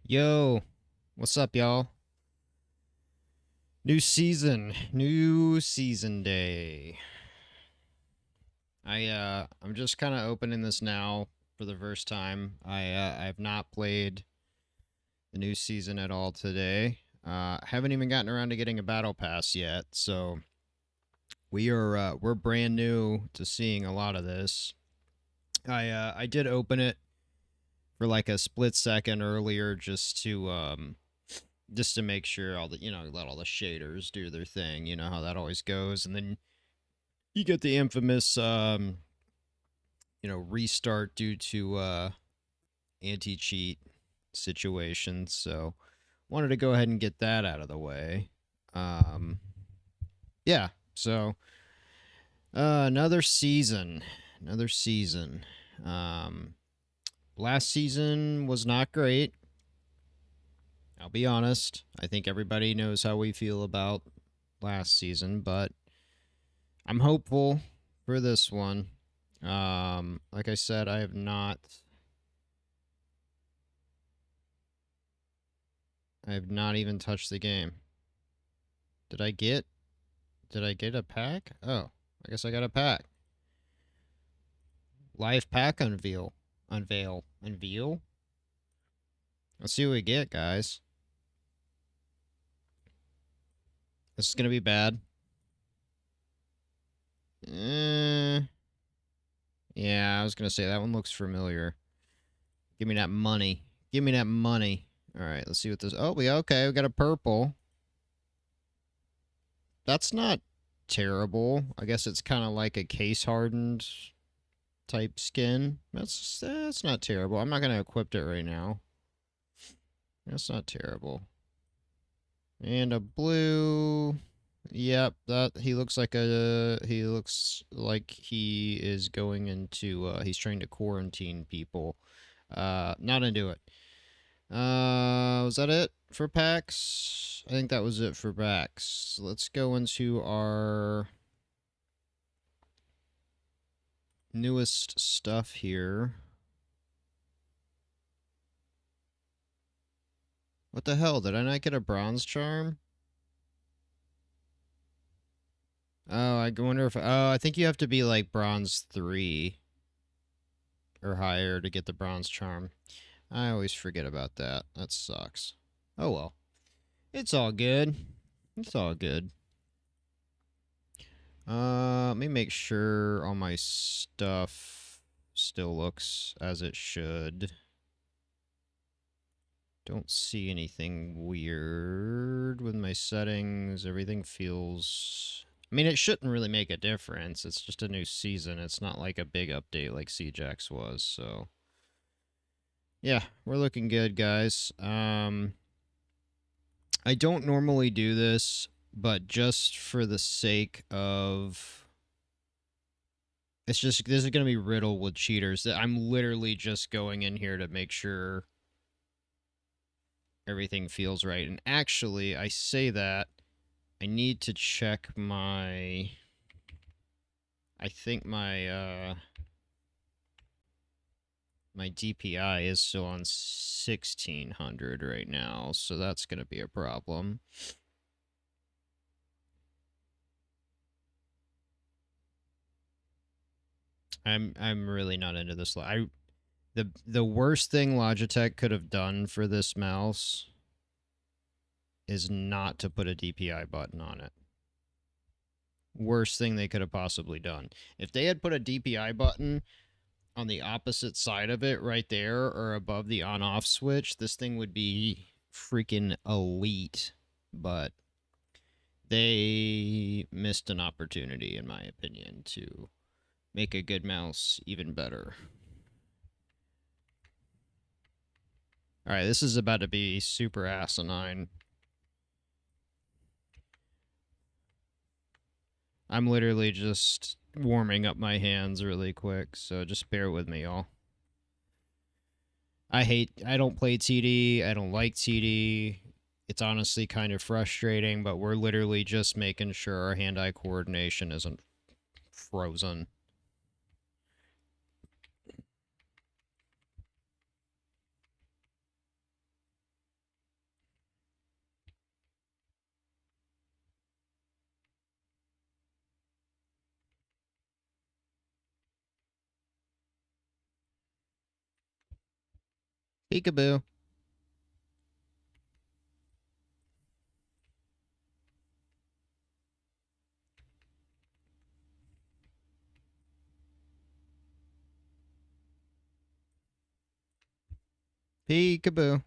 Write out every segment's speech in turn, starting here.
Yo, what's up, y'all? New season day. I'm just kind of opening this now for the first time. I have not played the new season at all today. Haven't even gotten around to getting a battle pass yet, so we're brand new to seeing a lot of this. I did open it for like a split second earlier just to make sure all the let all the shaders do their thing. You know how that always goes, and then you get the infamous restart due to anti cheat situations. So wanted to go ahead and get that out of the way. Um, yeah. So another season. Um, Last season was not great. I'll be honest. I think everybody knows how we feel about last season, but I'm hopeful for this one. Like I said, I have not even touched the game. Did I get did I get a pack? Oh, I guess I got a pack. Live pack unveil. Let's see what we get, guys. This is gonna be bad. Yeah, I was gonna say that one looks familiar. Give me that money. Give me that money. All right, let's see what this. Oh, we got a purple. That's not terrible. I guess it's kind of like a case hardened type skin. That's not terrible. I'm not gonna equip it right now. That's not terrible. And a blue. Yep, that he looks like he is going into he's trying to quarantine people. Not into it. Was that it for packs? I think that was it for packs. Let's go into our newest stuff here. What the hell? Did I not get a bronze charm? Oh, I wonder if. Oh, I think you have to be like bronze 3 or higher to get the bronze charm. I always forget about that. That sucks. Oh well. It's all good. It's all good. Let me make sure all my stuff still looks as it should. Don't see anything weird with my settings. Everything feels. I mean, it shouldn't really make a difference. It's just a new season. It's not like a big update like CJax was. So, yeah, we're looking good, guys. I don't normally do this, but just for the sake of. It's just. This is going to be riddled with cheaters. I'm literally just going in here to make sure everything feels right. And actually, I say that I need to check my. I think my DPI is still on 1600 right now, so that's gonna be a problem. I'm really not into this. The worst thing Logitech could have done for this mouse is not to put a DPI button on it. Worst thing they could have possibly done. If they had put a DPI button on the opposite side of it right there or above the on off switch, this thing would be freaking elite. But they missed an opportunity, in my opinion, to make a good mouse even better. All right, this is about to be super asinine. I'm literally just warming up my hands really quick, so just bear with me, y'all. I don't play TD. I don't like TD. It's honestly kind of frustrating, but we're literally just making sure our hand-eye coordination isn't frozen. Peekaboo. Peekaboo.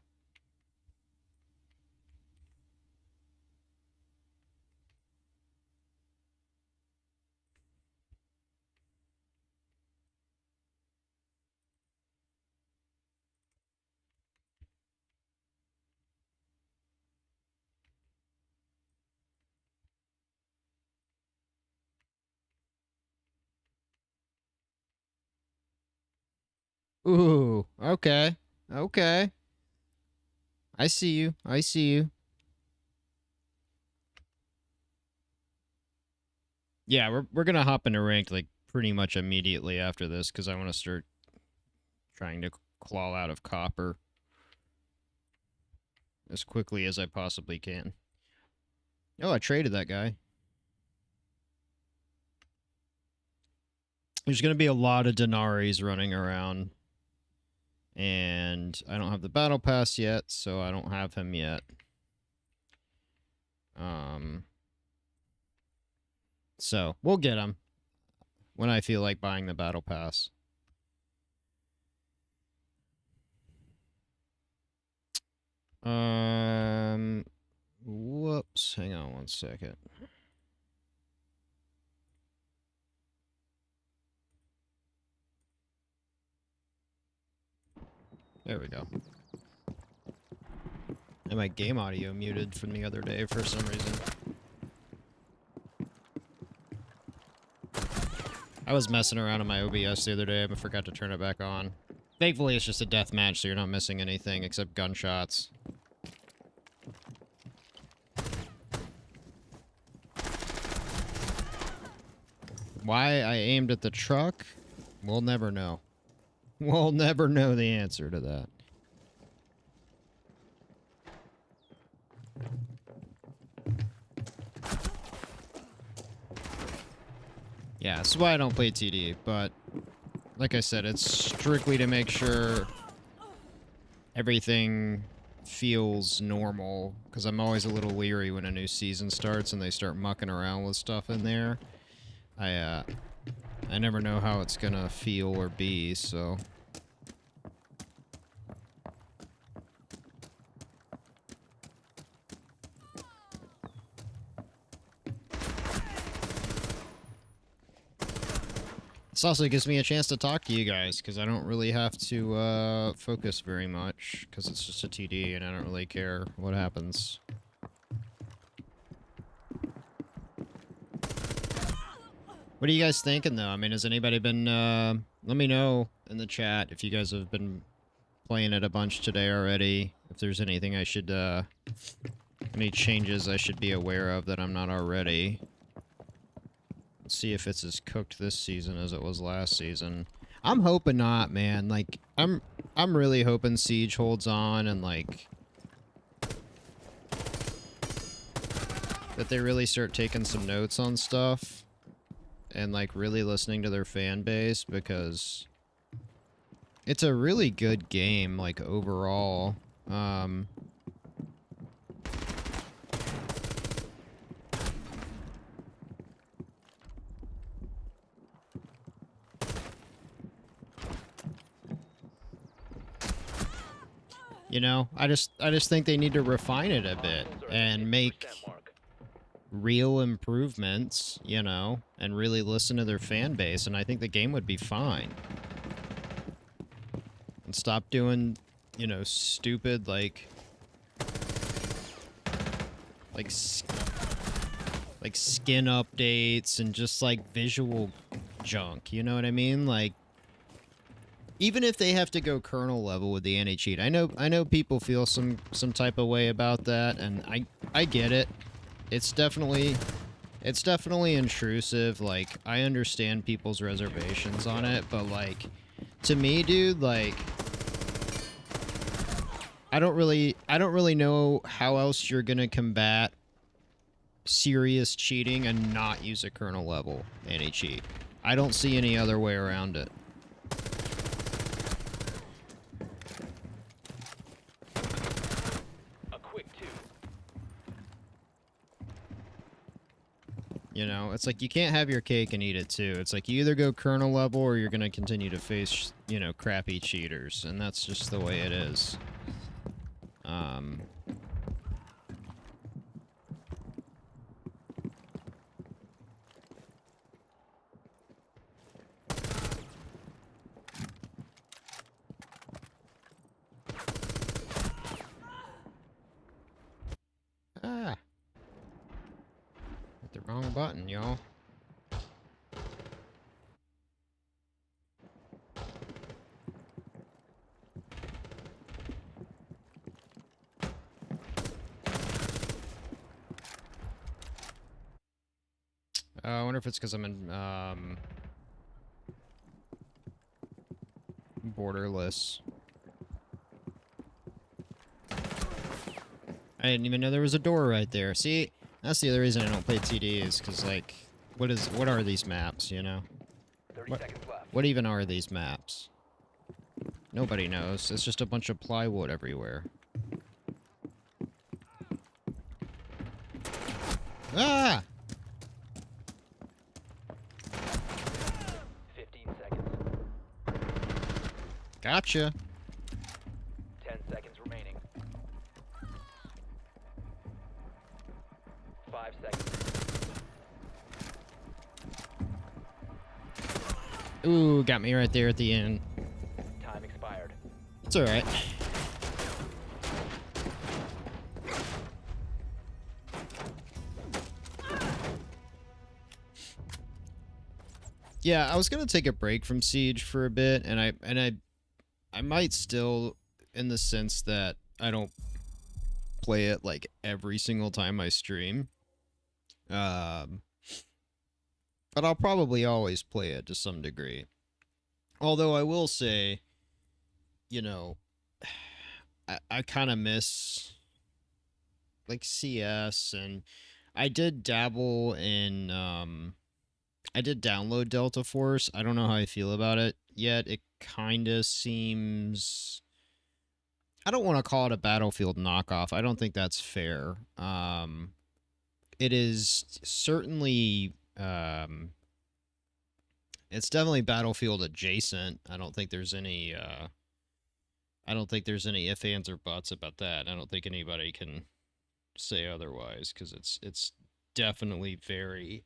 Ooh, okay. Okay. I see you. I see you. Yeah, we're gonna hop into ranked like pretty much immediately after this because I want to start trying to claw out of copper as quickly as I possibly can. Oh, I traded that guy. There's gonna be a lot of Denaris running around. And I don't have the battle pass yet, so I don't have him yet. So we'll get him when I feel like buying the battle pass. Whoops. Hang on one second. There we go. And my game audio muted from the other day for some reason. I was messing around on my OBS the other day, but forgot to turn it back on. Thankfully, it's just a death match, so you're not missing anything except gunshots. Why I aimed at the truck? We'll never know. We'll never know the answer to that. Yeah, that's why I don't play TD, but like I said, it's strictly to make sure everything feels normal, because I'm always a little leery when a new season starts and they start mucking around with stuff in there. I never know how it's gonna feel or be, so... This also gives me a chance to talk to you guys, because I don't really have to focus very much, because it's just a TD and I don't really care what happens. What are you guys thinking, though? I mean, has anybody been, let me know in the chat if you guys have been playing it a bunch today already, if there's anything I should, any changes I should be aware of that I'm not already. Let's see if it's as cooked this season as it was last season. I'm hoping not, man. Like, I'm really hoping Siege holds on and, like, that they really start taking some notes on stuff and, like, really listening to their fan base, because it's a really good game, like, overall. You know, I just think they need to refine it a bit and make real improvements, you know, and really listen to their fan base, and I think the game would be fine. And stop doing, you know, stupid, like skin updates and just, like, visual junk, you know what I mean? Like, even if they have to go kernel level with the anti-cheat, I know people feel some type of way about that, and I get it. It's definitely intrusive. Like, I understand people's reservations on it, but, like, to me, dude, like, I don't really know how else you're gonna combat serious cheating and not use a kernel level anti-cheat. I don't see any other way around it. You know, it's like you can't have your cake and eat it too. It's like you either go kernel level or you're going to continue to face, you know, crappy cheaters. And that's just the way it is. Ah. Hit the wrong button, y'all. I wonder if it's because I'm in, borderless. I didn't even know there was a door right there. See, that's the other reason I don't play TD is because, like, what are these maps, you know? 30 seconds left. What even are these maps? Nobody knows. It's just a bunch of plywood everywhere. Ah! 15 seconds. Gotcha. 10 seconds remaining. 5 seconds. Ooh, got me right there at the end. Time expired. It's alright. Yeah, I was gonna take a break from Siege for a bit, and I might still, in the sense that I don't play it like every single time I stream. But I'll probably always play it to some degree. Although I will say, you know, I kind of miss like CS, and I did dabble in I did download Delta Force. I don't know how I feel about it yet. It kind of seems, I don't want to call it a Battlefield knockoff. I don't think that's fair. It is certainly it's definitely Battlefield adjacent. I don't think there's any ifs, ands, or buts about that. I don't think anybody can say otherwise, because it's definitely very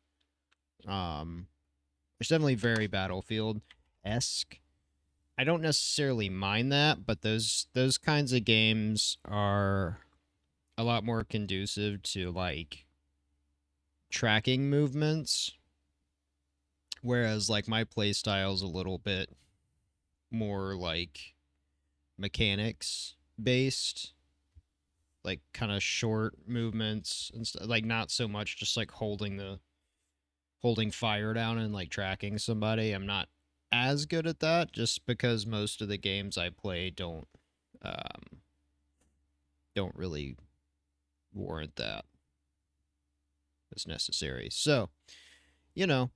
it's definitely very Battlefield-esque. I don't necessarily mind that, but those kinds of games are a lot more conducive to like tracking movements, whereas like my playstyle is a little bit more like mechanics based, like kind of short movements and like not so much just like holding fire down and like tracking somebody. I'm not as good at that, just because most of the games I play don't really warrant that as necessary. So, you know,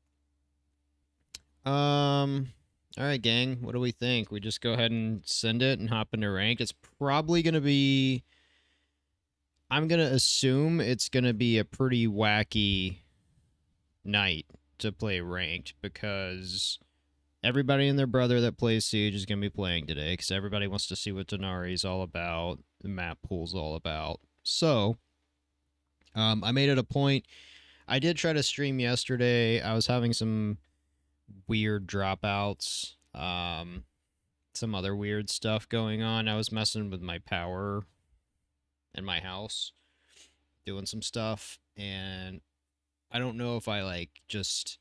all right, gang, what do we think? We just go ahead and send it and hop into rank. It's probably going to be, I'm going to assume it's going to be a pretty wacky night to play ranked, because everybody and their brother that plays Siege is going to be playing today, because everybody wants to see what Denari's all about, the map pool's all about. So, I made it a point. I did try to stream yesterday. I was having some weird dropouts, some other weird stuff going on. I was messing with my power in my house, doing some stuff, and I don't know if I like just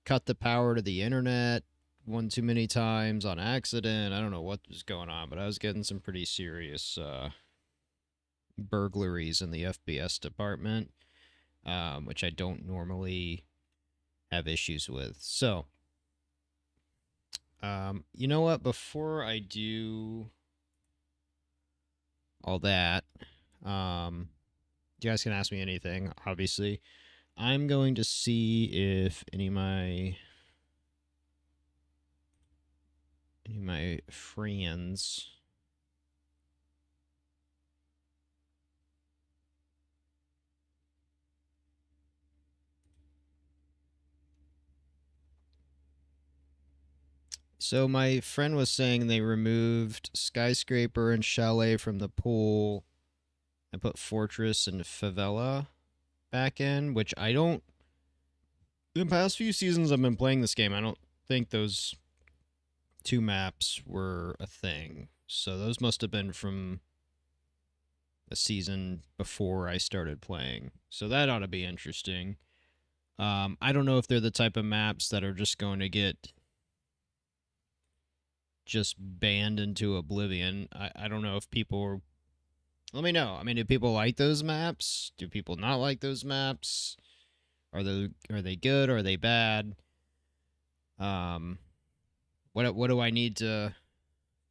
cut the power to the internet one too many times on accident. I don't know what was going on, but I was getting some pretty serious burglaries in the FPS department, which I don't normally have issues with. So, you know what? Before I do all that, you guys can ask me anything, obviously. I'm going to see if any of my friends So my friend was saying they removed Skyscraper and Chalet from the pool and put Fortress and Favela back in, which I don't. In the past few seasons I've been playing this game, I don't think those two maps were a thing. So those must have been from a season before I started playing. So that ought to be interesting. I don't know if they're the type of maps that are just going to get just banned into oblivion. I don't know if people. Let me know. I mean, do people like those maps? Do people not like those maps? Are they good? Are they bad? What do I need to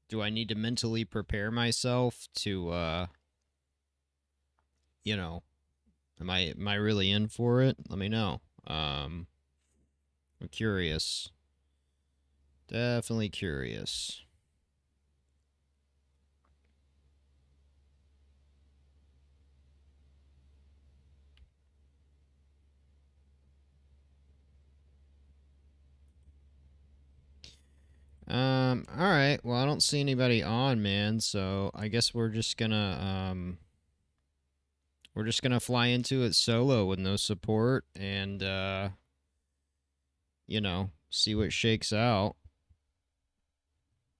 do? I need to mentally prepare myself to you know, am I really in for it? Let me know. I'm curious. Definitely curious. All right. Well, I don't see anybody on, man. So I guess we're just gonna fly into it solo with no support and you know, see what shakes out.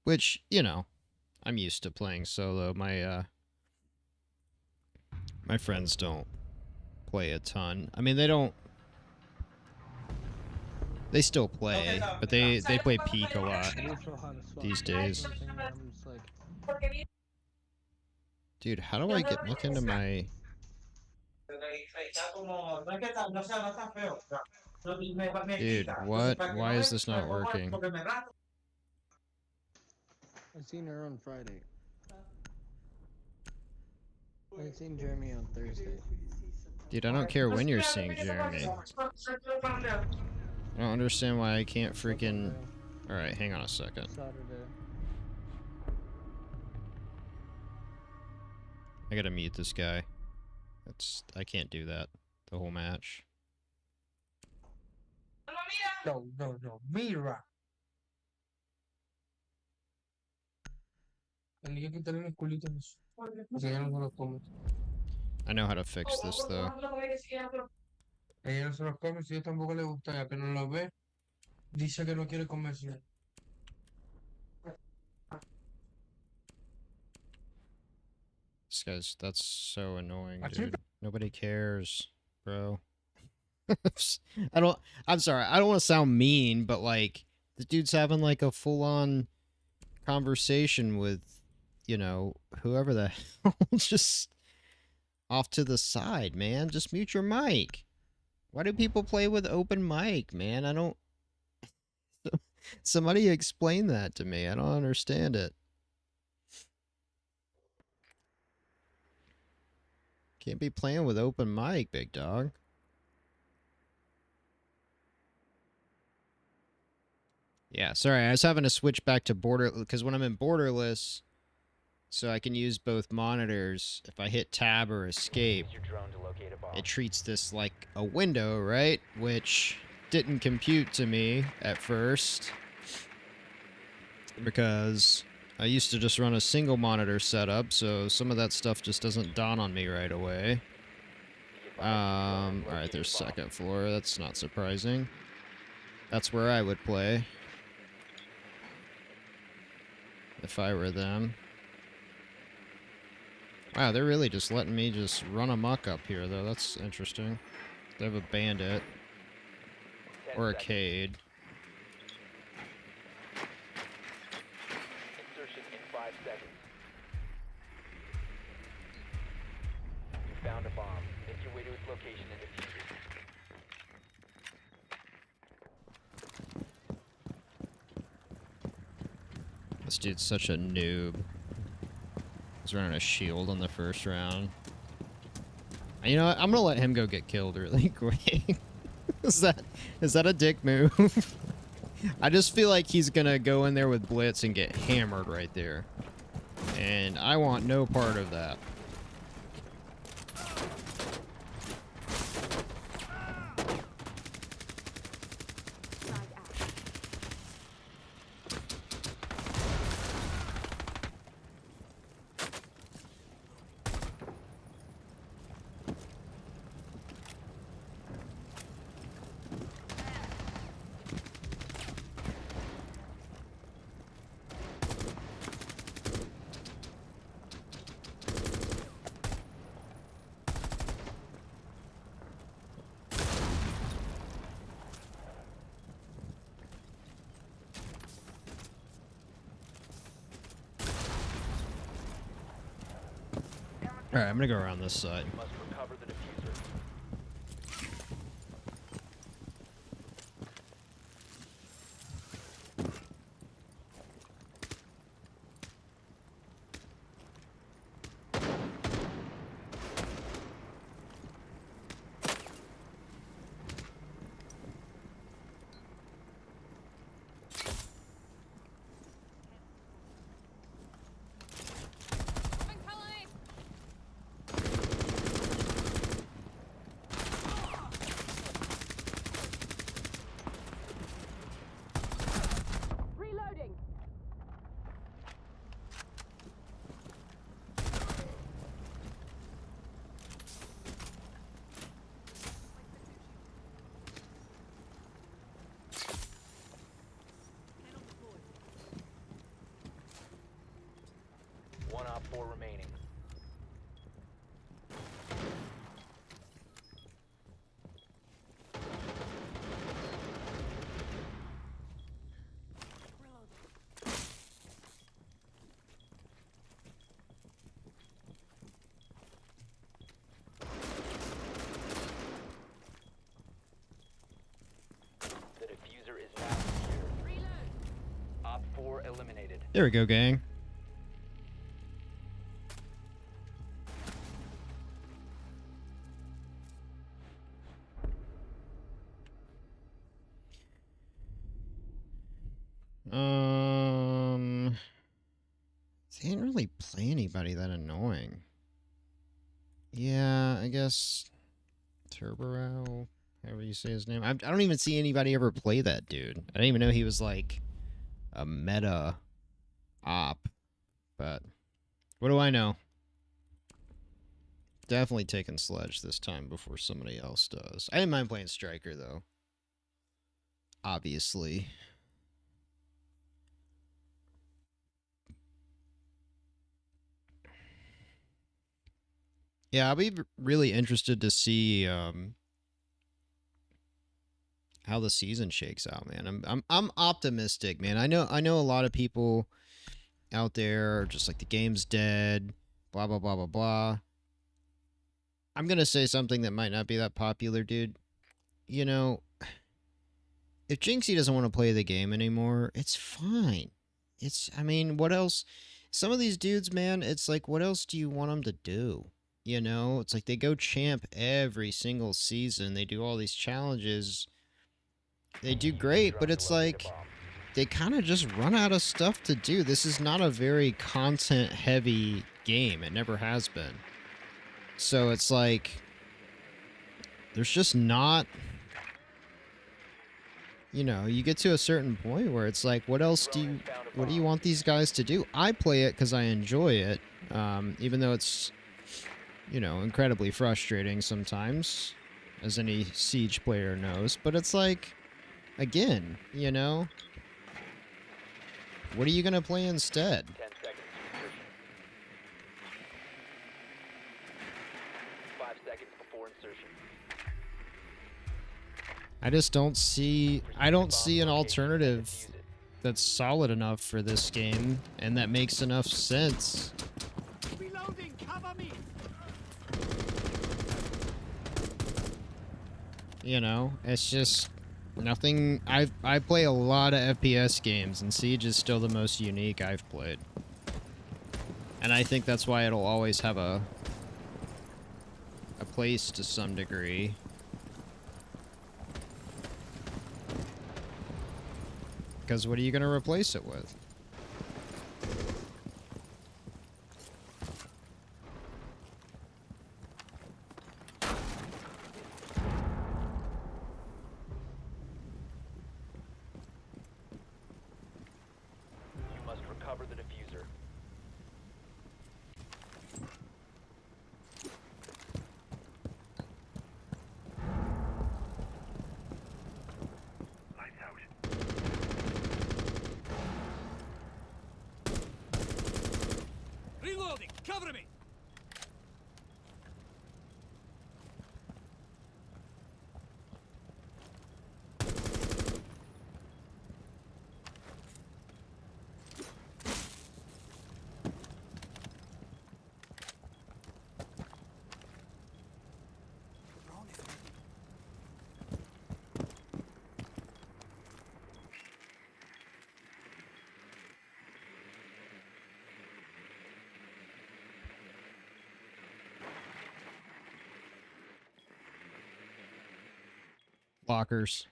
Which, you know, I'm used to playing solo. My friends don't play a ton. I mean, they don't. They still play, but they play Peak a lot these days. Dude, how do I get back into my... Dude, what? Why is this not working? I seen her on Friday. I seen Jeremy on Thursday. Dude, I don't care when you're seeing Jeremy. I don't understand why I can't freaking... Alright, hang on a second. Saturday. I gotta mute this guy. I can't do that the whole match. No, mira. Tenía que quitarle el culito a eso, porque ella no se lo come. I know how to fix this though. Ella no se los come, si yo tampoco le gusta, ya que no lo ve, dice que no quiere comerse. That's so annoying, That's dude. it. Nobody cares, bro. I'm sorry, I don't want to sound mean, but like, the dude's having like a full-on conversation with, you know, whoever the hell, just off to the side, man. Just mute your mic. Why do people play with open mic, man? I don't... Somebody explain that to me. I don't understand it. Can't be playing with open mic, big dog. Yeah, sorry, I was having to switch back to border because when I'm in borderless, so I can use both monitors. If I hit tab or escape, Use your drone to locate a bomb. it treats this like a window, right? Which didn't compute to me at first because I used to just run a single monitor setup, so some of that stuff just doesn't dawn on me right away. Alright, there's second floor. That's not surprising. That's where I would play if I were them. Wow, they're really just letting me just run amok up here, though. That's interesting. They have a bandit. 10 Or a seconds. Cade. Insertion in 5 seconds. You found a bomb. Make your way to its location and defuse it. This dude's such a noob. He's running a shield on the first round. You know what? I'm gonna let him go get killed really quick. Is that a dick move? I just feel like he's gonna go in there with Blitz and get hammered right there. And I want no part of that. All right, I'm gonna go around this side. You must recover the diffuser. Reloading. One op 4 remaining. The diffuser is now secure. Op 4 eliminated. There we go, gang. They didn't really play anybody that annoying. Yeah, I guess Turborow, however you say his name. I don't even see anybody ever play that dude. I didn't even know he was like a meta op. But what do I know? Definitely taking Sledge this time before somebody else does. I didn't mind playing Striker though. Obviously. Yeah, I'll be really interested to see how the season shakes out, man. I'm optimistic, man. I know a lot of people out there are just like the game's dead, blah blah blah blah blah. I'm gonna say something that might not be that popular, dude. You know, if Jinxie doesn't want to play the game anymore, it's fine. I mean, what else? Some of these dudes, man, it's like, what else do you want them to do? You know, it's like they go champ every single season. They do all these challenges. They do great, but it's like they kind of just run out of stuff to do. This is not a very content-heavy game. It never has been. So it's like there's just not... You know, you get to a certain point where it's like, what else do you want these guys to do? I play it because I enjoy it, even though it's, you know, incredibly frustrating sometimes, as any Siege player knows. But it's like, again, you know, what are you going to play instead? 10 seconds to insertion. 5 seconds before insertion. I just don't see, I don't see an alternative that's solid enough for this game and that makes enough sense. Reloading, cover me. You know, it's just nothing. I play a lot of FPS games, and Siege is still the most unique I've played. And I think that's why it'll always have a place to some degree. Because what are you going to replace it with? You must recover the diffuser. Lights out. Lockers.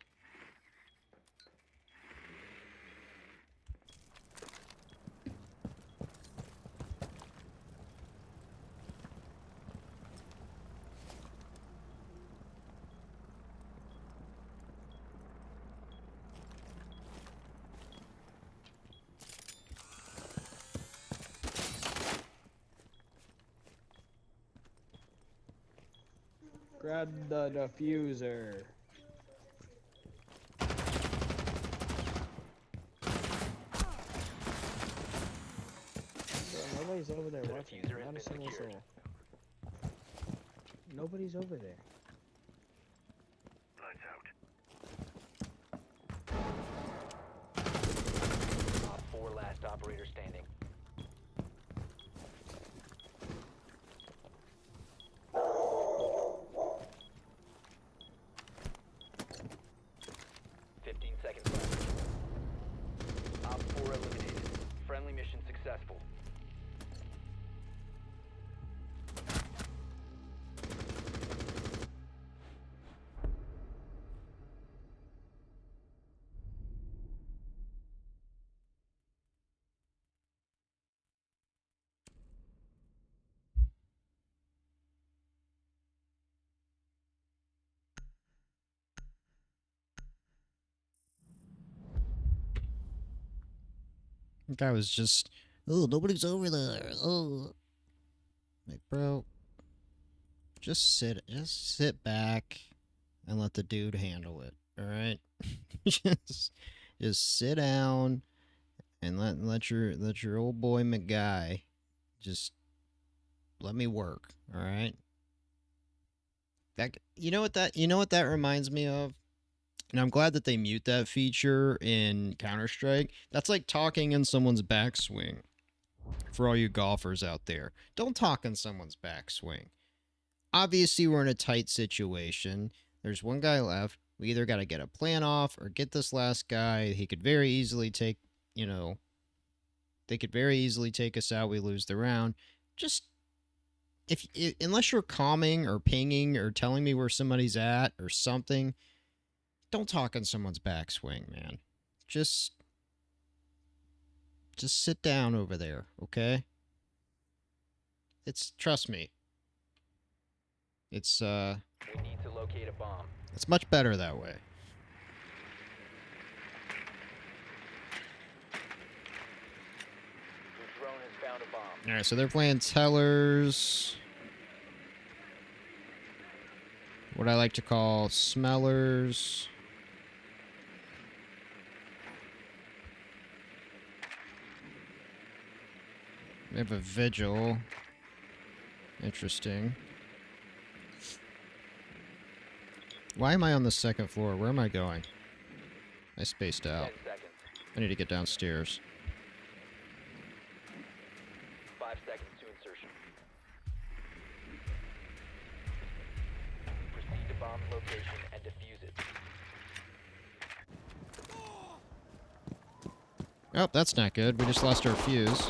Grab the diffuser. Bro, nobody's over there The watching. diffuser has Not a been single secured. soul. Nobody's over there. Op 4 last operator standing. Seconds left. Op 4 eliminated. Friendly mission successful. That guy was just, oh, nobody's over there. Oh, like, bro, just sit back and let the dude handle it. All right, just sit down and let your old boy McGuy just let me work. All right. That you know what that reminds me of? And I'm glad that they mute that feature in Counter-Strike. That's like talking in someone's backswing. For all you golfers out there, don't talk in someone's backswing. Obviously, we're in a tight situation. There's one guy left. We either got to get a plan off or get this last guy. He could very easily take, they could very easily take us out. We lose the round. Just, unless you're calming or pinging or telling me where somebody's at or something, don't talk in someone's backswing, man. Just sit down over there, okay? Trust me. It's We need to locate a bomb. it's much better that way. Your drone has found a bomb. Alright, so they're playing tellers. What I like to call smellers. We have a vigil. Interesting. Why am I on the second floor? Where am I going? I spaced out. 10 seconds. I need to get downstairs. 5 seconds to insertion. Proceed to bomb's location and defuse it. Oh, that's not good. We just lost our fuse.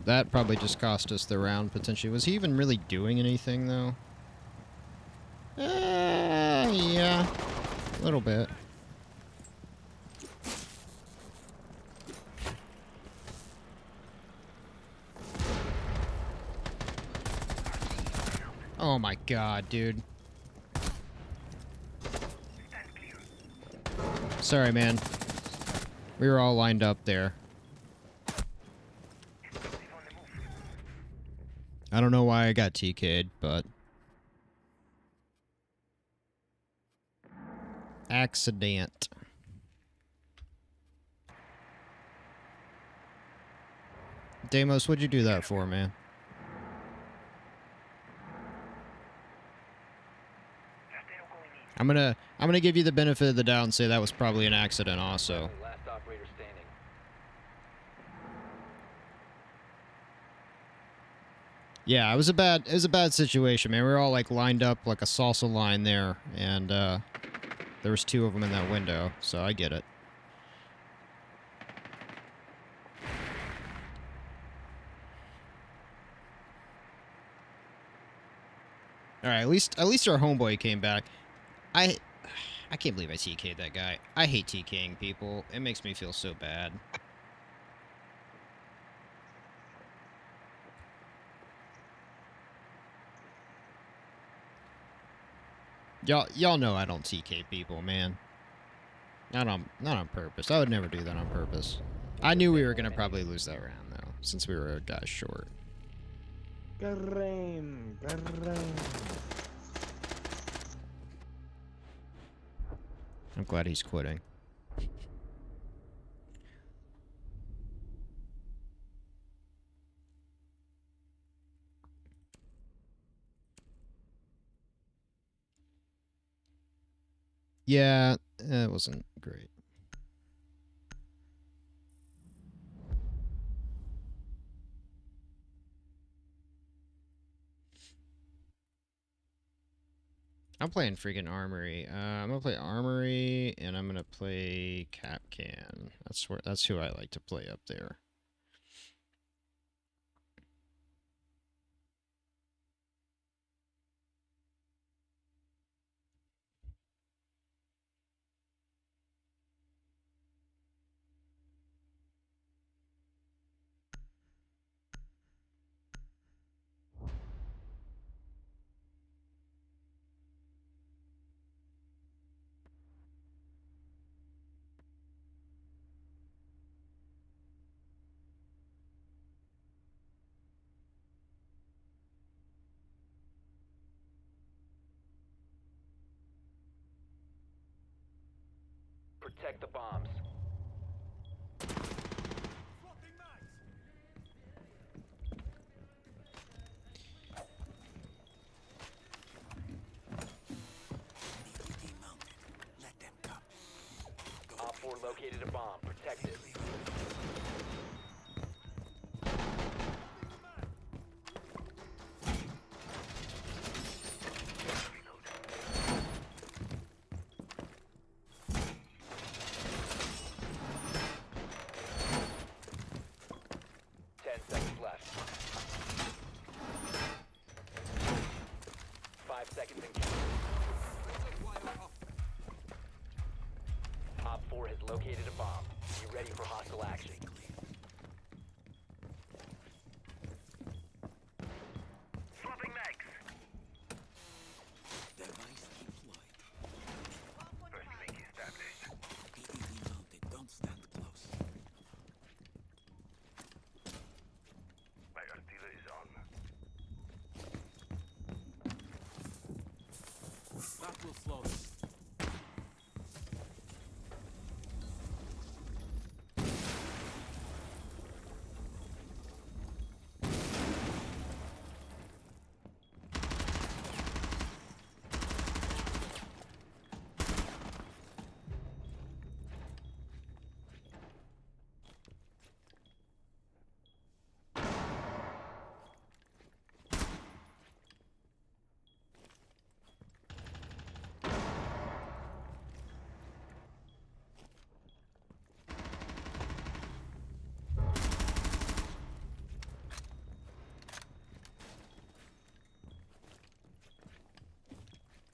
That probably just cost us the round, potentially. Was he even really doing anything, though? Yeah. A little bit. Oh my god, dude. Sorry, man. We were all lined up there. I don't know why I got TK'd, but... Accident. Deimos, what'd you do that for, man? I'm gonna give you the benefit of the doubt and say that was probably an accident also. Last operator standing. Yeah, it was a bad situation, man. We were all like lined up like a salsa line there, and there was 2 of them in that window, so I get it. All right, at least our homeboy came back. I can't believe I TK'd that guy. I hate TKing people. It makes me feel so bad. Y'all know I don't TK people, man. Not on purpose. I would never do that on purpose. I knew we were gonna probably lose that round though, since we were a guy short. Kareem, Kareem. I'm glad he's quitting. Yeah, it wasn't great. I'm playing freaking Armory. I'm gonna play Armory, and I'm gonna play Capcan. That's who I like to play up there. Protect the bombs. Op 4 located a bomb. Protect it. Left. 5 seconds and counting. Op 4 has located a bomb. Be ready for hostile action. Swapping mags. Device deployed. First link established. PDD mounted. Don't stand close. My artillery is on. That will slow us.